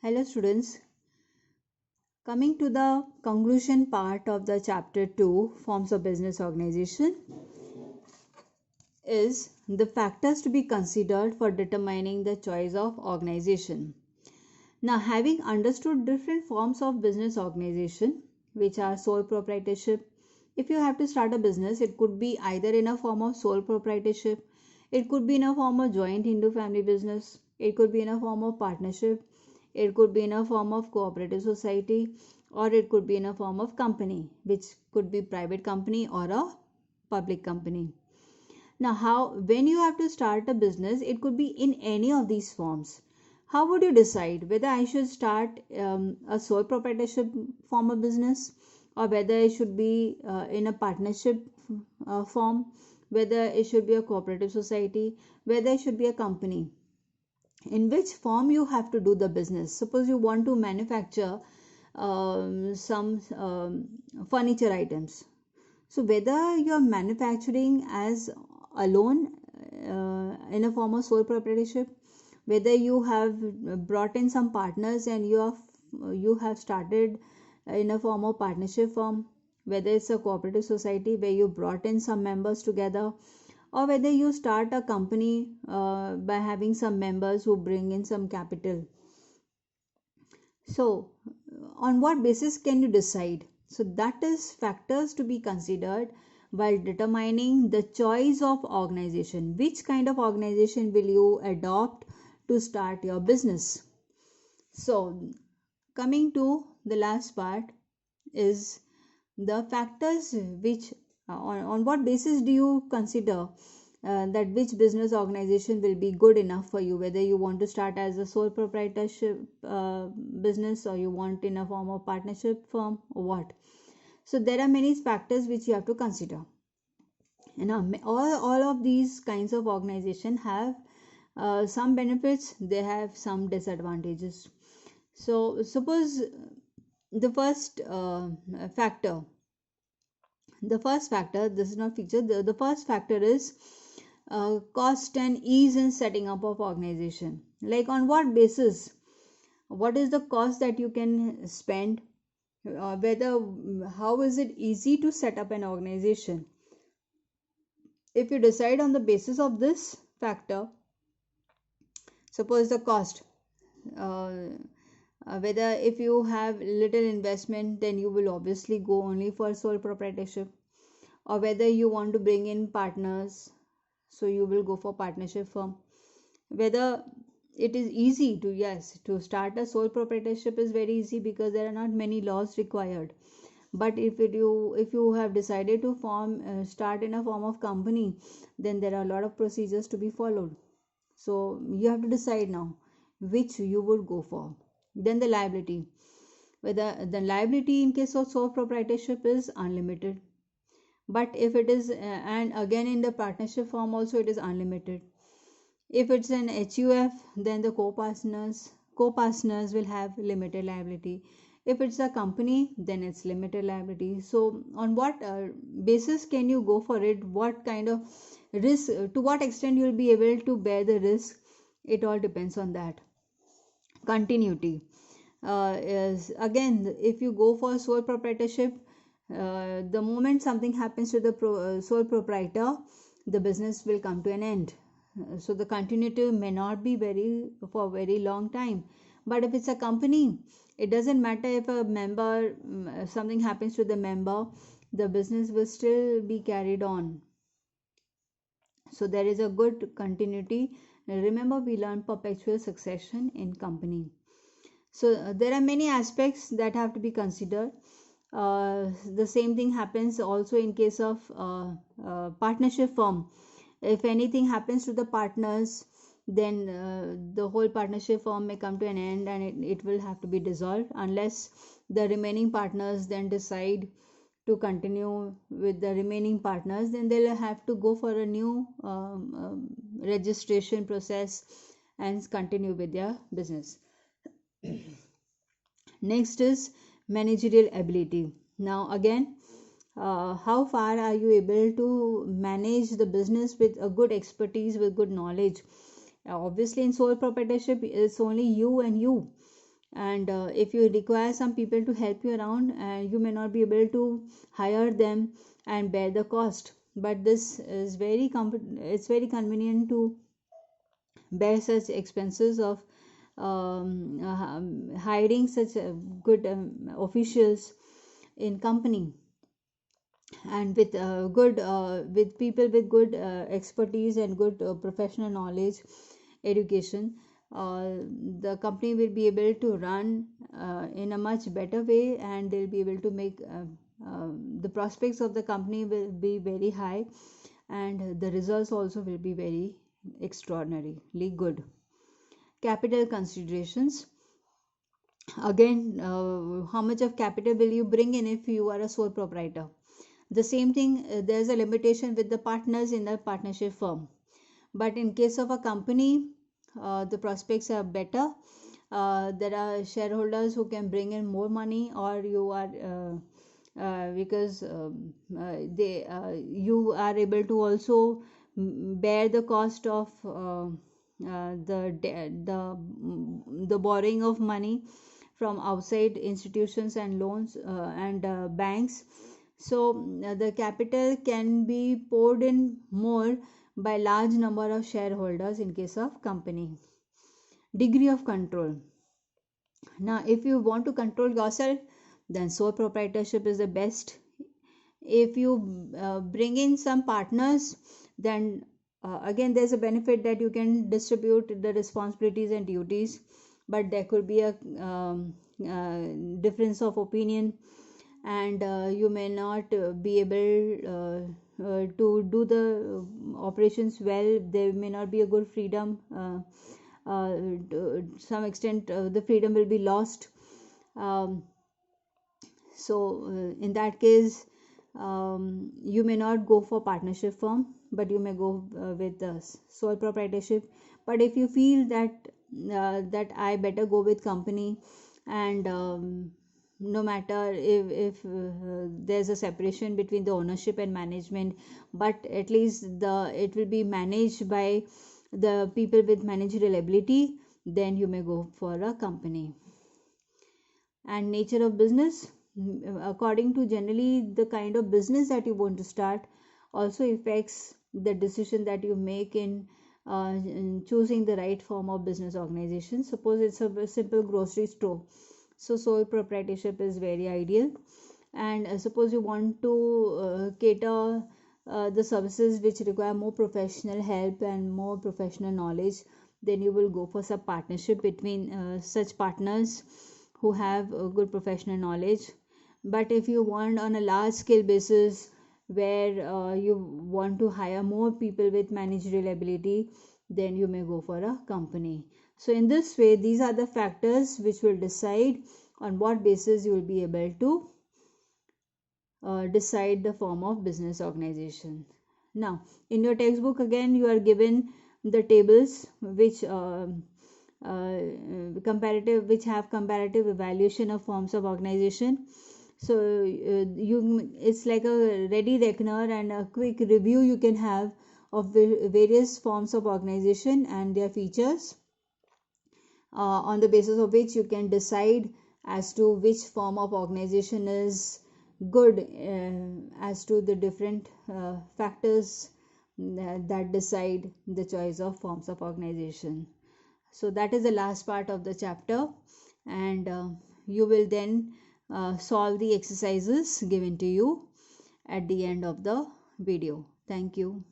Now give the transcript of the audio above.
Hello students, coming to the conclusion part of the chapter 2 forms of business organization is the factors to be considered for determining the choice of organization. Now, having understood different forms of business organization, which are sole proprietorship, if you have to start a business, it could be either in a form of sole proprietorship, it could be in a form of joint Hindu family business, it could be in a form of partnership, it could be in a form of cooperative society, or it could be in a form of company, which could be private company or a public company. Now, when you have to start a business, it could be in any of these forms. How would you decide whether I should start a sole proprietorship form of business, or whether it should be in a partnership form, whether it should be a cooperative society, whether it should be a company? In which form you have to do the business? Suppose you want to manufacture some furniture items. So whether you're manufacturing as alone in a form of sole proprietorship, whether you have brought in some partners and you have started in a form of partnership form, whether it's a cooperative society where you brought in some members together, or whether you start a company by having some members who bring in some capital. So on what basis can you decide? So that is factors to be considered while determining the choice of organization. Which kind of organization will you adopt to start your business? So coming to the last part is the factors which on what basis do you consider that which business organization will be good enough for you, whether you want to start as a sole proprietorship business, or you want in a form of partnership firm, or what. So there are many factors which you have to consider. All of these kinds of organization have some benefits, they have some disadvantages. So suppose the first factor this is not feature, the first factor is cost and ease in setting up of organization. Like on what basis, what is the cost that you can spend, whether how is it easy to set up an organization. If you decide on the basis of this factor, suppose the cost, whether if you have little investment, then you will obviously go only for sole proprietorship, or whether you want to bring in partners, so you will go for partnership firm. Whether it is easy to, yes, to start a sole proprietorship is very easy because there are not many laws required. But if you have decided to start in a form of company, then there are a lot of procedures to be followed. So you have to decide now which you would go for. Then the liability, whether the liability in case of sole proprietorship is unlimited, but if it is and again in the partnership form also it is unlimited. If it's an HUF, then the co-partners will have limited liability. If it's a company, then it's limited liability. So on what basis can you go for it, what kind of risk, to what extent you will be able to bear the risk, it all depends on that. Continuity is again, if you go for sole proprietorship, the moment something happens to the sole proprietor, the business will come to an end. So the continuity may not be for a very long time. But if it's a company, it doesn't matter if a member, something happens to the member, the business will still be carried on. So there is a good continuity. Remember, we learned perpetual succession in company. So there are many aspects that have to be considered. The same thing happens also in case of partnership firm. If anything happens to the partners, then the whole partnership firm may come to an end, and it will have to be dissolved unless the remaining partners then decide to continue with the remaining partners. Then they'll have to go for a new registration process and continue with their business. Next is managerial ability. Now again, how far are you able to manage the business with a good expertise, with good knowledge? Obviously in sole proprietorship it's only you and you, and if you require some people to help you around, you may not be able to hire them and bear the cost, but this is it's very convenient to bear such expenses of hiring such good officials in company, and with good with people with good expertise and good professional knowledge, education, the company will be able to run in a much better way, and they'll be able to make the prospects of the company will be very high, and the results also will be very extraordinarily good. Capital considerations. Again, how much of capital will you bring in if you are a sole proprietor? The same thing, there's a limitation with the partners in the partnership firm, but in case of a company, the prospects are better. There are shareholders who can bring in more money, or you are because they you are able to also bear the cost of the borrowing of money from outside institutions and loans and banks. So the capital can be poured in more by large number of shareholders in case of company. Degree of control. Now, if you want to control yourself, then sole proprietorship is the best. If you bring in some partners, then again there's a benefit that you can distribute the responsibilities and duties, but there could be a difference of opinion, and you may not be able to do the operations well. There may not be a good freedom. To some extent, the freedom will be lost. Um, in that case, you may not go for partnership firm, but you may go with the sole proprietorship. But if you feel that I better go with company, and no matter if there's a separation between the ownership and management, but at least it will be managed by the people with managerial ability, then you may go for a company. And nature of business, according to generally the kind of business that you want to start, also affects the decision that you make in choosing the right form of business organization. Suppose it's a simple grocery store, so sole proprietorship is very ideal. And suppose you want to cater the services which require more professional help and more professional knowledge, then you will go for some partnership between such partners who have good professional knowledge. But if you want on a large scale basis, where you want to hire more people with managerial ability, then you may go for a company. So in this way, these are the factors which will decide on what basis you will be able to decide the form of business organization. Now, in your textbook, again, you are given the tables which comparative, which have comparative evaluation of forms of organization. So it's like a ready reckoner and a quick review you can have of various forms of organization and their features, on the basis of which you can decide as to which form of organization is good, as to the different factors that decide the choice of forms of organization. So that is the last part of the chapter, and you will then solve the exercises given to you at the end of the video. Thank you.